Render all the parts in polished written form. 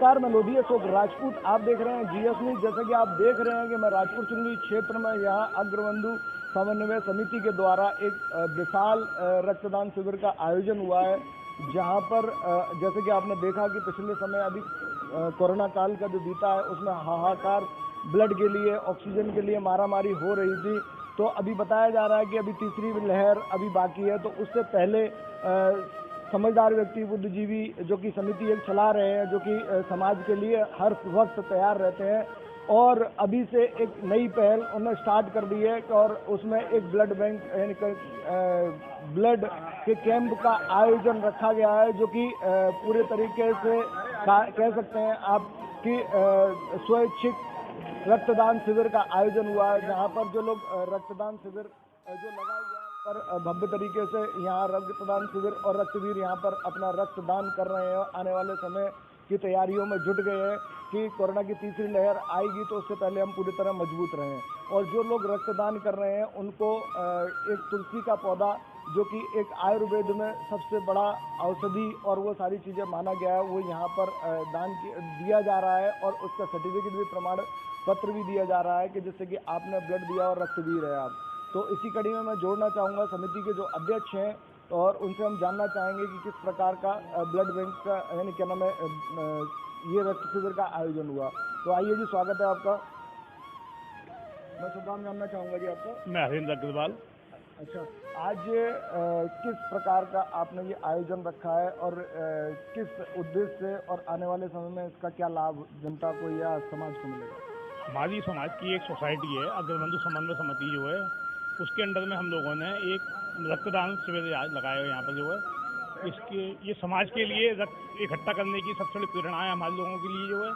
नमस्कार, मैं लोधी अशोक राजपूत। आप देख रहे हैं जीएस न्यूज। जैसे कि आप देख रहे हैं कि मैं राजपुर चुंगी क्षेत्र में यहाँ अग्रबंधु समन्वय समिति के द्वारा एक विशाल रक्तदान शिविर का आयोजन हुआ है, जहाँ पर जैसे कि आपने देखा कि पिछले समय अभी कोरोना काल का जो बीता है उसमें हाहाकार ब्लड के लिए, ऑक्सीजन के लिए मारामारी हो रही थी। तो अभी बताया जा रहा है कि अभी तीसरी लहर अभी बाकी है, तो उससे पहले समझदार व्यक्ति, बुद्धिजीवी जो कि समिति एक चला रहे हैं, जो कि समाज के लिए हर वक्त तैयार रहते हैं, और अभी से एक नई पहल उन्होंने स्टार्ट कर दी है और उसमें एक ब्लड बैंक यानी ब्लड के कैंप का आयोजन रखा गया है, जो कि पूरे तरीके से कह सकते हैं आप कि स्वैच्छिक रक्तदान शिविर का आयोजन हुआ है, जहां पर जो लोग रक्तदान शिविर जो लगा हुआ है पर भव्य तरीके से यहाँ रक्तदान शिविर और रक्तवीर यहाँ पर अपना रक्तदान कर रहे हैं। आने वाले समय की तैयारियों में जुट गए हैं कि कोरोना की तीसरी लहर आएगी तो उससे पहले हम पूरी तरह मजबूत रहें। और जो लोग रक्तदान कर रहे हैं उनको एक तुलसी का पौधा, जो कि एक आयुर्वेद में सबसे बड़ा औषधि और वो सारी चीज़ें माना गया है, वो यहाँ पर दान दिया जा रहा है और उसका सर्टिफिकेट भी, प्रमाण पत्र भी दिया जा रहा है कि जिससे कि आपने ब्लड दिया और रक्तवीर है आप। तो इसी कड़ी में मैं जोड़ना चाहूँगा समिति के जो अध्यक्ष हैं, और उनसे हम जानना चाहेंगे कि किस प्रकार का ब्लड बैंक का यानी क्या नाम है ये रक्त शिविर का आयोजन हुआ। तो आइए जी, स्वागत है आपका। मैं शुभ नाम जानना चाहूँगा जी आपका। मैं हरिंद्र अग्रवाल। अच्छा, आज किस प्रकार का आपने ये आयोजन रखा है और किस उद्देश्य से, और आने वाले समय में इसका क्या लाभ जनता को या समाज को मिलेगा? हमारी समाज की एक सोसाइटी है अग्रबंधु समन्वय समिति जो है, उसके अंडर में हम लोगों ने एक रक्तदान शिविर लगाया है यहाँ पर जो है। इसके ये समाज के लिए रक्त इकट्ठा करने की सबसे बड़ी प्रेरणा है हमारे लोगों के लिए जो है।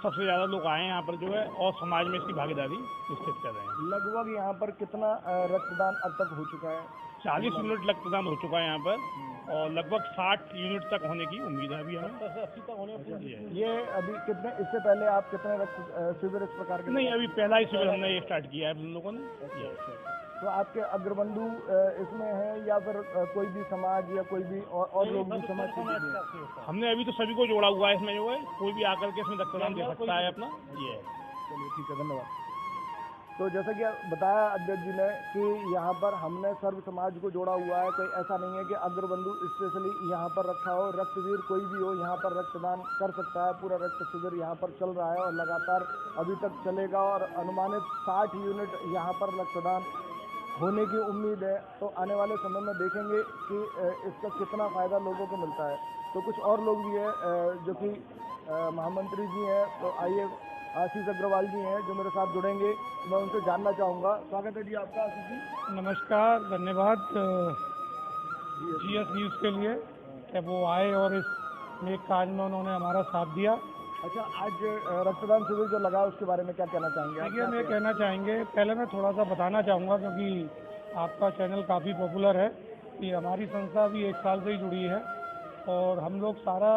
सबसे ज़्यादा लोग आए हैं यहाँ पर जो है और समाज में इसकी भागीदारी निश्चित कर रहे हैं। लगभग यहाँ पर कितना रक्तदान अब तक हो चुका है? 40 यूनिट रक्तदान हो चुका है यहाँ पर और लगभग 60 यूनिट तक होने की उम्मीद है अभी हमें। 80 तक होने की है। ये अभी कितने, इससे पहले आप कितने रक्त शिविर इस प्रकार के? नहीं, अभी पहला ही शिविर हमने ये स्टार्ट किया है हम लोगों ने। तो आपके अग्रबंधु इसमें है या फिर कोई भी समाज या कोई भी और लोग भी समाज के? हमने अभी तो सभी को जोड़ा हुआ है इसमें जो है, कोई भी आकर के इसमें रक्तदान दे सकता है अपना। ये चलिए ठीक है, धन्यवाद। तो जैसा कि बताया अध्यक्ष जी ने कि यहाँ पर हमने सर्व समाज को जोड़ा हुआ है। कोई ऐसा नहीं है कि अग्रबंधु स्पेशली यहाँ पर रखा हो, रक्तवीर कोई भी हो यहाँ पर रक्तदान कर सकता है। पूरा रक्त शिविर यहाँ पर चल रहा है और लगातार अभी तक चलेगा और अनुमानित 60 यूनिट यहाँ पर रक्तदान होने की उम्मीद है। तो आने वाले समय में देखेंगे कि इसका कितना फ़ायदा लोगों को मिलता है। तो कुछ और लोग भी हैं जो कि महामंत्री जी हैं, तो आइए आशीष अग्रवाल जी हैं जो मेरे साथ जुड़ेंगे, मैं उनसे जानना चाहूँगा। स्वागत है जी आपका आशीष जी। नमस्कार, धन्यवाद जीएस न्यूज़ के लिए कि वो आए और इस नेक काज में उन्होंने हमारा साथ दिया। अच्छा, आज रक्तदान शिविर जो लगा उसके बारे में क्या कहना चाहेंगे? देखिए, हम ये कहना चाहेंगे, पहले मैं थोड़ा सा बताना चाहूँगा क्योंकि आपका चैनल काफ़ी पॉपुलर है कि हमारी संस्था अभी 1 साल से ही जुड़ी है और हम लोग सारा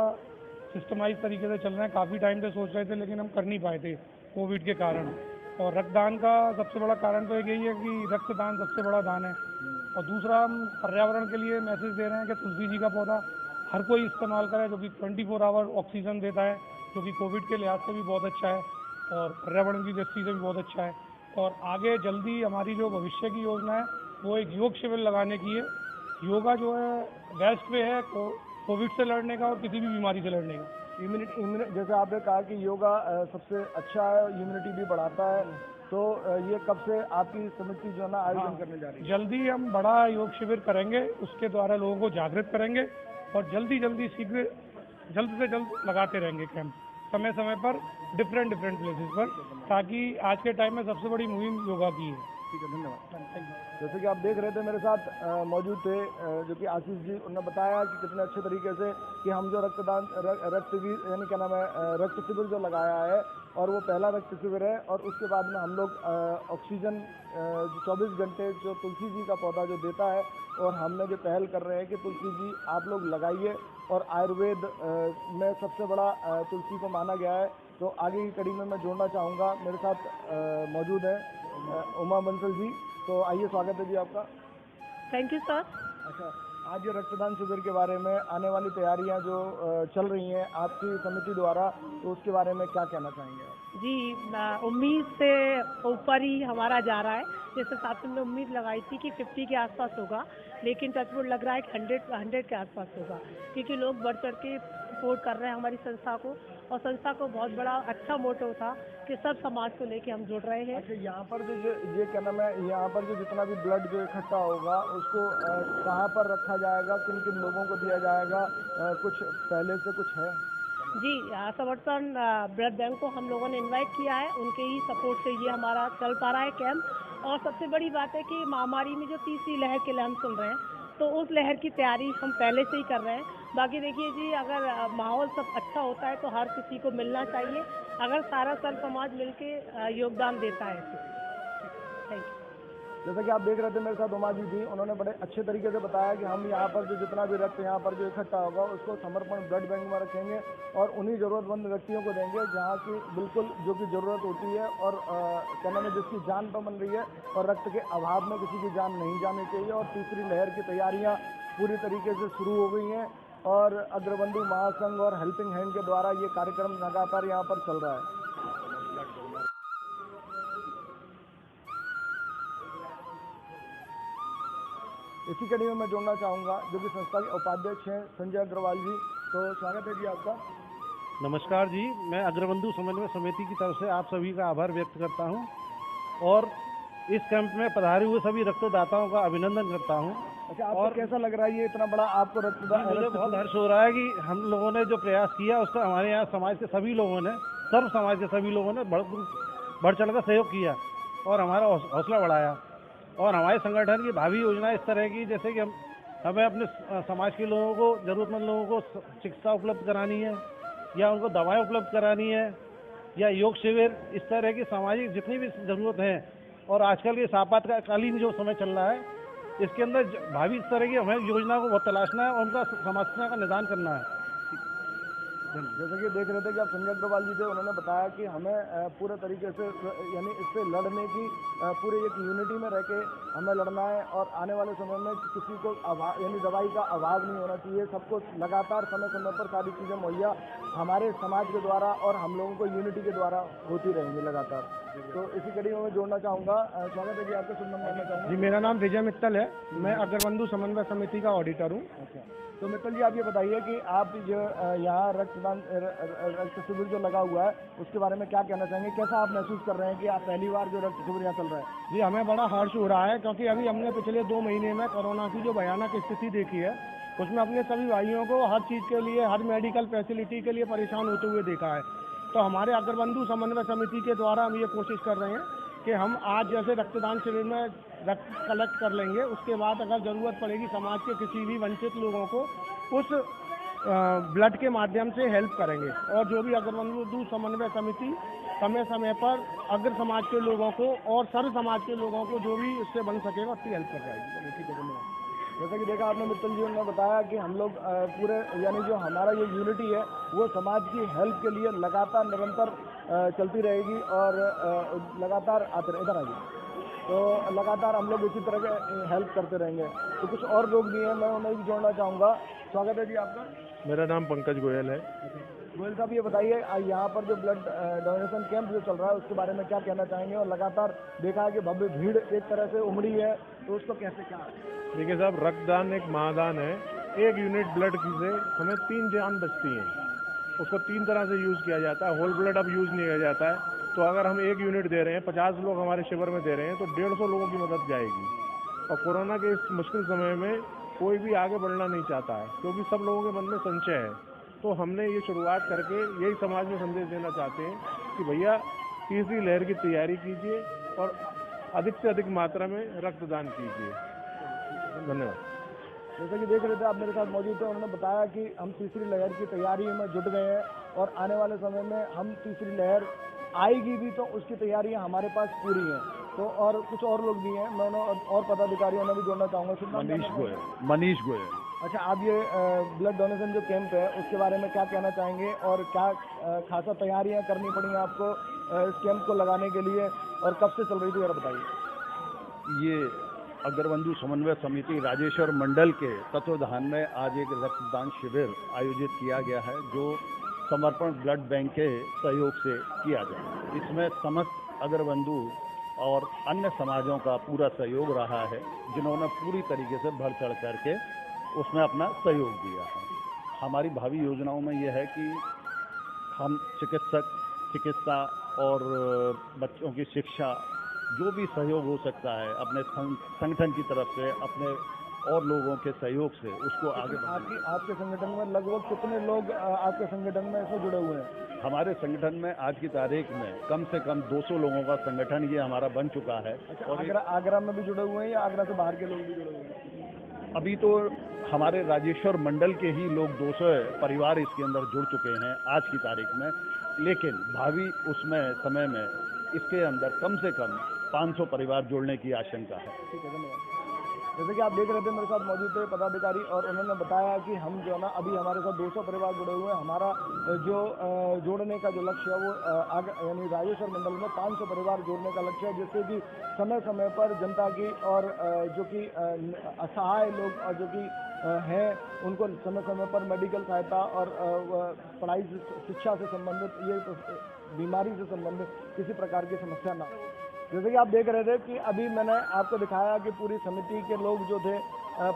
सिस्टमाइज तरीके से चल रहे हैं। काफ़ी टाइम से सोच रहे थे लेकिन हम कर नहीं पाए थे कोविड के कारण। और रक्तदान का सबसे बड़ा कारण तो यही है कि रक्तदान सबसे बड़ा दान है। और दूसरा, हम पर्यावरण के लिए मैसेज दे रहे हैं कि तुलसी जी का पौधा हर कोई इस्तेमाल करे, जो कि 24 आवर ऑक्सीजन देता है, जो कि कोविड के लिहाज से भी बहुत अच्छा है और पर्यावरण की दृष्टि से भी बहुत अच्छा है। और आगे जल्दी हमारी जो भविष्य की योजना है वो एक योग शिविर लगाने की है। योगा जो है बेस्ट वे है कोविड से लड़ने का और किसी भी बीमारी से लड़ने का। इम्यूनिटी, जैसे आपने कहा कि योगा सबसे अच्छा है, इम्यूनिटी भी बढ़ाता है, तो ये कब से आपकी समिति जो है ना आयोजन करने जा रही है? जल्दी हम बड़ा योग शिविर करेंगे, उसके द्वारा लोगों को जागृत करेंगे और जल्दी शीघ्र जल्द से जल्द लगाते रहेंगे कैंप समय समय पर डिफरेंट प्लेसेस पर, ताकि आज के टाइम में सबसे बड़ी मुहिम योगा की है। ठीक है, धन्यवाद। जैसे कि आप देख रहे थे मेरे साथ मौजूद थे जो कि आशीष जी, उन्होंने बताया कि कितने अच्छे तरीके से कि हम जो रक्तवीर यानी क्या नाम है रक्त शिविर जो लगाया है, और वो पहला रक्त शिविर है। और उसके बाद में हम लोग ऑक्सीजन 24 घंटे जो तुलसी जी का पौधा जो देता है, और हमने जो पहल कर रहे हैं कि तुलसी जी आप लोग लगाइए, और आयुर्वेद में सबसे बड़ा तुलसी को माना गया है। तो आगे की कड़ी में मैं जोड़ना चाहूँगा, मेरे साथ मौजूद है उमा बंसल जी। तो आइए, स्वागत है जी आपका। Thank you sir. अच्छा, आज ये रक्तदान शिविर के बारे में आने वाली तैयारियां जो चल रही हैं आपकी समिति द्वारा, तो उसके बारे में क्या कहना चाहेंगे आप? जी, उम्मीद से ऊपर ही हमारा जा रहा है। जैसे साथ में उम्मीद लगाई थी कि 50 के आसपास होगा, लेकिन टचवुड लग रहा है कि 100 के आसपास होगा, क्योंकि लोग बढ़ चढ़ के सपोर्ट कर रहे हैं हमारी संस्था को। और संस्था को बहुत बड़ा अच्छा मोटो था कि सब समाज को लेके हम जुड़ रहे हैं। अच्छा, यहाँ पर जो ये क्या नाम है, यहाँ पर जो जितना भी ब्लड जो इकट्ठा होगा उसको कहाँ पर रखा जाएगा, किन किन लोगों को दिया जाएगा, कुछ पहले से कुछ है? जी, समर्थन ब्लड बैंक को हम लोगों ने इनवाइट किया है, उनके ही सपोर्ट से ये हमारा चल पा रहा है कैंप। और सबसे बड़ी बात है कि महामारी में जो तीसरी लहर के लिए हम सुन रहे हैं, तो उस लहर की तैयारी हम पहले से ही कर रहे हैं। बाकी देखिए जी, अगर माहौल सब अच्छा होता है तो हर किसी को मिलना चाहिए, अगर सारा सर्व समाज मिलके योगदान देता है तो। Thank you. जैसा कि आप देख रहे थे, मेरे साथ उमा जी थी, उन्होंने बड़े अच्छे तरीके से बताया कि हम यहाँ पर जो जितना भी रक्त यहाँ पर जो इकट्ठा होगा उसको समर्पण ब्लड बैंक में रखेंगे और उन्हीं ज़रूरतमंद व्यक्तियों को देंगे जहाँ की बिल्कुल जो की ज़रूरत होती है और क्या नाम है, जिसकी जान तो बन रही है और रक्त के अभाव में किसी की जान नहीं जानी चाहिए। और तीसरी लहर की तैयारियाँ पूरी तरीके से शुरू हो गई हैं और अग्रबंधु महासंघ और हेल्पिंग हैंड के द्वारा ये कार्यक्रम लगातार यहाँ पर चल रहा है। इसी कड़ी में मैं जोड़ना चाहूँगा जो कि संस्था के उपाध्यक्ष हैं संजय अग्रवाल जी। तो स्वागत है जी आपका। नमस्कार जी, मैं अग्रबंधु समन्वय समिति की तरफ से आप सभी का आभार व्यक्त करता हूं और इस कैंप में पधारे हुए सभी रक्तदाताओं का अभिनंदन करता हूं। अच्छा, आपको कैसा लग रहा है ये इतना बड़ा आपको रक्तदान? मुझे बहुत हर्ष हो रहा है कि हम लोगों ने जो प्रयास किया उसका हमारे यहाँ समाज के सभी लोगों ने, सर्व समाज के सभी लोगों ने बढ़ चढ़ कर सहयोग किया और हमारा हौसला बढ़ाया। और हमारे संगठन की भावी योजना इस तरह की, जैसे कि हमें अपने समाज के लोगों को, जरूरतमंद लोगों को चिकित्सा उपलब्ध करानी है या उनको दवाएं उपलब्ध करानी है या योग शिविर, इस तरह की सामाजिक जितनी भी ज़रूरत है। और आजकल ये आपातकालीन जो समय चल रहा है, इसके अंदर भावी इस तरह की हमें योजना को बहुत तलाशना है और उनका समस्या का निदान करना है। जैसे कि देख रहे थे कि आप संजय अग्रवाल जी थे, उन्होंने बताया कि हमें पूरे तरीके से यानी इससे लड़ने की पूरे एक यूनिटी में रह के हमें लड़ना है और आने वाले समय में किसी को यानी दवाई का अभाव नहीं होना चाहिए। सबको लगातार समय समय पर सारी चीज़ें मुहैया हमारे समाज के द्वारा और हम लोगों को यूनिटी के द्वारा होती रहेंगी लगातार। तो इसी कड़ी में मैं जोड़ना चाहूँगा। स्वागत है जी आपका, शुभ नाम जानना चाहूँगा। जी, मेरा नाम विजय मित्तल है, मैं अग्रबंधु समन्वय समिति का ऑडिटर हूँ। अच्छा, तो मित्तल जी आप ये बताइए कि आप जो यहाँ रक्त शिविर जो लगा हुआ है उसके बारे में क्या कहना चाहेंगे? कैसा आप महसूस कर रहे हैं कि आप पहली बार जो रक्त शिविर यहाँ चल रहा है? जी, हमें बड़ा हर्ष हो रहा है क्योंकि अभी हमने पिछले 2 महीने में कोरोना की जो भयानक स्थिति देखी है, उसमें अपने सभी भाइयों को हर चीज़ के लिए, हर मेडिकल फैसिलिटी के लिए परेशान होते हुए देखा है। तो हमारे अग्रबंधु समन्वय समिति के द्वारा हम ये कोशिश कर रहे हैं कि हम आज जैसे रक्तदान शिविर में रक्त कलेक्ट कर लेंगे, उसके बाद अगर ज़रूरत पड़ेगी समाज के किसी भी वंचित लोगों को उस ब्लड के माध्यम से हेल्प करेंगे। और जो भी अग्रबंधु समन्वय समिति समय समय पर अग्र समाज के लोगों को और सर्व समाज के लोगों को जो भी इससे बन सकेगा उसकी हेल्प कर जाएगी। ठीक है, धन्यवाद। जैसा कि देखा आपने मित्तल जी ने बताया कि हम लोग पूरे यानी जो हमारा ये यूनिटी है वो समाज की हेल्प के लिए लगातार निरंतर चलती रहेगी और लगातार इधर आइए, तो लगातार हम लोग इसी तरह के हेल्प करते रहेंगे। तो कुछ और लोग भी हैं, मैं उन्हें भी जोड़ना चाहूँगा। स्वागत है जी आपका। मेरा नाम पंकज गोयल है। गोयल साहब ये बताइए, यहाँ पर जो ब्लड डोनेशन कैंप जो चल रहा है उसके बारे में क्या कहना चाहेंगे? और लगातार देखा है कि भव्य भीड़ एक तरह से उमड़ी है, तो उसको कैसे क्या? देखिए साहब, रक्तदान एक महादान है। 1 यूनिट ब्लड की से हमें 3 जान बचती हैं। उसको 3 तरह से यूज़ किया जाता है। होल ब्लड अब यूज़ नहीं किया जाता है। तो अगर हम 1 यूनिट दे रहे हैं, 50 लोग हमारे शिविर में दे रहे हैं, तो 150 लोगों की मदद जाएगी। और कोरोना के इस मुश्किल समय में कोई भी आगे बढ़ना नहीं चाहता है, क्योंकि सब लोगों के मन में संशय है। तो हमने ये शुरुआत करके यही समाज में संदेश देना चाहते हैं कि भैया तीसरी लहर की तैयारी कीजिए और अधिक से अधिक मात्रा में रक्तदान कीजिए। धन्यवाद। जैसे कि देख रहे थे आप मेरे साथ मौजूद थे, उन्होंने बताया कि हम तीसरी लहर की तैयारी में जुट गए हैं और आने वाले समय में हम तीसरी लहर आएगी भी तो उसकी तैयारियां हमारे पास पूरी हैं। तो और कुछ और लोग भी हैं, मैं उन्हें और पदाधिकारियों ने भी जोड़ना चाहूँगा। मनीष गोयल। अच्छा, आप ये ब्लड डोनेशन जो कैंप है उसके बारे में क्या कहना चाहेंगे और क्या खासा तैयारियां करनी पड़ी आपको इस कैंप को लगाने के लिए और कब से चल रही थी, जरा बताइए। ये अग्रबंधु समन्वय समिति राजेश्वर मंडल के तत्वाधान में आज एक रक्तदान शिविर आयोजित किया गया है, जो समर्पण ब्लड बैंक के सहयोग से किया गया। इसमें समस्त अग्रबंधु और अन्य समाजों का पूरा सहयोग रहा है, जिन्होंने पूरी तरीके से बढ़ चढ़ करके उसमें अपना सहयोग दिया है। हमारी भावी योजनाओं में यह है कि हम चिकित्सा और बच्चों की शिक्षा, जो भी सहयोग हो सकता है अपने संगठन की तरफ से, अपने और लोगों के सहयोग से उसको आगे आपके संगठन में लगभग कितने लोग आपके संगठन में इसमें जुड़े हुए हैं? हमारे संगठन में आज की तारीख में कम से कम 200 लोगों का संगठन ये हमारा बन चुका है। अच्छा, और आगरा में भी जुड़े हुए हैं या आगरा से बाहर के लोग भी जुड़े हुए हैं? अभी तो हमारे राजेश्वर मंडल के ही लोग 200 परिवार इसके अंदर जुड़ चुके हैं आज की तारीख में, लेकिन भावी उसमें समय में इसके अंदर कम से कम 500 परिवार जोड़ने की आशंका है। ठीक है, धन्यवाद। जैसे कि आप देख रहे थे, मेरे साथ मौजूद थे पदाधिकारी और उन्होंने बताया कि हम जो है ना अभी हमारे साथ 200 परिवार जुड़े हुए हैं। हमारा जो जोड़ने का जो लक्ष्य है वो यानी राजेश्वर मंडल में 500 परिवार जोड़ने का लक्ष्य है, जिससे कि समय समय पर जनता की और जो कि असहाय लोग और जो कि हैं उनको समय समय पर मेडिकल सहायता और पढ़ाई शिक्षा से संबंधित, ये बीमारी से संबंधित किसी प्रकार की समस्या ना हो। जैसे कि आप देख रहे थे कि अभी मैंने आपको दिखाया कि पूरी समिति के लोग जो थे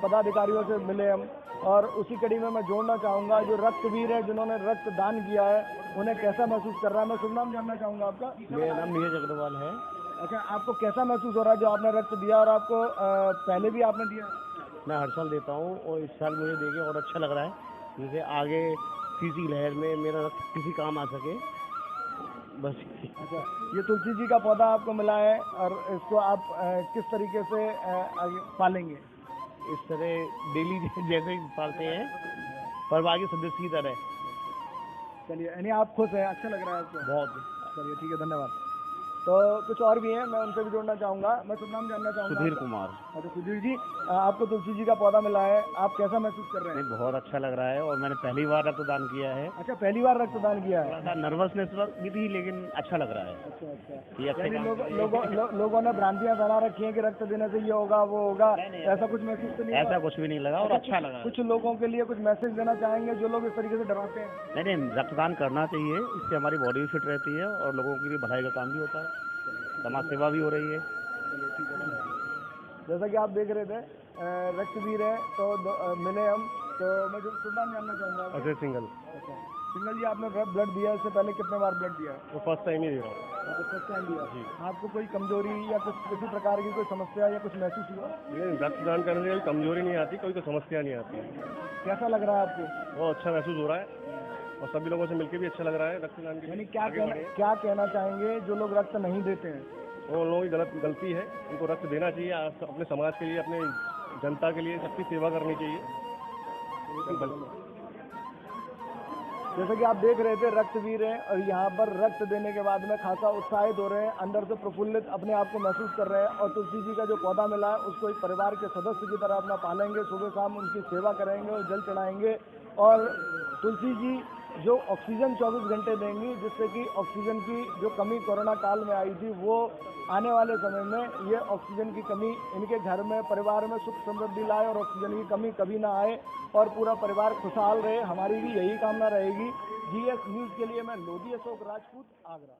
पदाधिकारियों से मिले हम, और उसी कड़ी में मैं जोड़ना चाहूँगा जो रक्तवीर है जिन्होंने रक्तदान किया है, उन्हें कैसा महसूस कर रहा है। मैं शुभ नाम जानना चाहूँगा आपका। मेरा नाम नीरज अग्रवाल है। अच्छा, आपको कैसा महसूस हो रहा है जो आपने रक्त दिया, और आपको पहले भी आपने दिया? मैं हर साल देता हूँ और इस साल मुझे देके और अच्छा लग रहा है, जैसे आगे तीसरी लहर में मेरा रक्त किसी काम आ सके, बस। अच्छा, ये तुलसी जी का पौधा आपको मिला है और इसको आप किस तरीके से आगे पालेंगे? इस तरह डेली जैसे ही पालते हैं, पर आगे सदस्य की तरह। चलिए, यानी आप खुश हैं, अच्छा लग रहा है आपको? बहुत। चलिए, ठीक है, धन्यवाद। तो कुछ और भी हैं, मैं उनसे भी जोड़ना चाहूँगा। मैं शुभ नाम जानना चाहूँगा। सुधीर कुमार। अच्छा, सुधीर जी, आपको तुलसी जी का पौधा मिला है, आप कैसा महसूस कर रहे हैं? बहुत अच्छा लग रहा है और मैंने पहली बार रक्तदान किया है। अच्छा, पहली बार रक्तदान किया है? थोड़ा सा नर्वसनेस भी थी, लेकिन अच्छा लग रहा है। अच्छा अच्छा, ये अच्छे यानी लोगों ने भ्रांतियां फैला रखी हैं कि रक्त देने से ये होगा वो होगा, ऐसा कुछ महसूस तो नहीं? ऐसा कुछ भी नहीं लगा और अच्छा लगा। कुछ लोगों के लिए कुछ मैसेज देना चाहेंगे जो लोग इस तरीके से डराते हैं? नहीं, रक्तदान करना चाहिए, इससे हमारी बॉडी भी फिट रहती है और लोगों की भी भलाई का काम भी होता है, समाज सेवा भी हो रही है। जैसा कि आप देख रहे थे रक्तवीर है तो मिले हम, तो मैं जो शुभ नाम जानना चाहूँगा। अजय सिंगल। अच्छा, सिंगल जी, आपने ब्लड दिया, इससे पहले कितने बार ब्लड दिया? तो फर्स्ट टाइम ही दे रहा हूँ। तो फर्स्ट टाइम दिया जी। आपको कोई कमजोरी या कुछ किसी प्रकार की कोई समस्या या कुछ महसूस हुआ? नहीं, रक्तदान करने से कोई कमजोरी नहीं आती, कोई समस्या नहीं आती। कैसा लग रहा है आपको? बहुत अच्छा महसूस हो रहा है और सभी लोगों से मिलकर भी अच्छा लग रहा है रक्तदान के। यानी क्या कहना चाहेंगे जो लोग रक्त नहीं देते हैं? वो लोगों की गलती है, उनको रक्त देना चाहिए, अपने समाज के लिए, अपने जनता के लिए सबकी सेवा करनी चाहिए। जैसे कि आप देख रहे थे रक्तवीर हैं और यहाँ पर रक्त देने के बाद में खासा उत्साहित हो रहे हैं, अंदर से प्रफुल्लित अपने आप को महसूस कर रहे हैं, और तुलसी जी का जो पौधा मिला है उसको एक परिवार के सदस्य की तरह अपना पालेंगे, सुबह शाम उनकी सेवा करेंगे और जल चढ़ाएंगे। और तुलसी जी जो ऑक्सीजन 24 घंटे देंगी, जिससे कि ऑक्सीजन की जो कमी कोरोना काल में आई थी वो आने वाले समय में ये ऑक्सीजन की कमी इनके घर में परिवार में सुख समृद्धि लाए और ऑक्सीजन की कमी कभी ना आए और पूरा परिवार खुशहाल रहे। हमारी भी यही कामना रहेगी। GS न्यूज़ के लिए मैं लोधी अशोक राजपूत, आगरा।